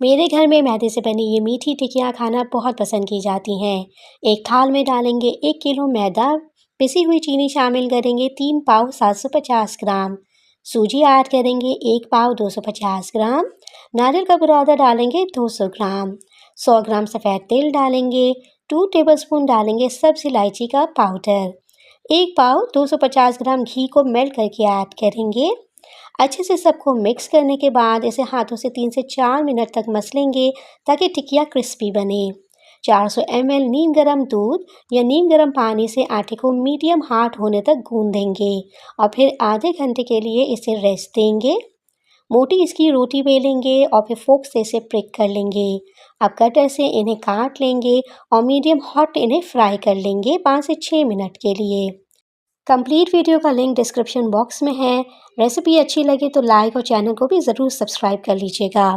मेरे घर में मैदे से बनी ये मीठी टिकियाँ खाना बहुत पसंद की जाती हैं। एक थाल में डालेंगे 1 किलो मैदा, पिसी हुई चीनी शामिल करेंगे 3 पाव 750 ग्राम, सूजी ऐड करेंगे 1 पाव 250 ग्राम, नारियल का बुरादा डालेंगे 200 ग्राम, 100 ग्राम सफ़ेद तिल डालेंगे, 2 टेबलस्पून डालेंगे सब्ज़ इलायची का पाउडर, 1 पाव 250 ग्राम घी को मेल्ट करके ऐड करेंगे। अच्छे से सबको मिक्स करने के बाद इसे हाथों से 3 से 4 मिनट तक मसलेंगे ताकि टिकिया क्रिस्पी बने। 400 ml नीम गर्म दूध या नीम गर्म पानी से आटे को मीडियम हार्ड होने तक गूंदेंगे और फिर आधे घंटे के लिए इसे रेस्ट देंगे। मोटी इसकी रोटी बेलेंगे और फिर फोक से इसे प्रिक कर लेंगे। अब कटर से इन्हें काट लेंगे और मीडियम हॉट इन्हें फ्राई कर लेंगे 5 से 6 मिनट के लिए। कंप्लीट वीडियो का लिंक डिस्क्रिप्शन बॉक्स में है। रेसिपी अच्छी लगे तो लाइक और चैनल को भी ज़रूर सब्सक्राइब कर लीजिएगा।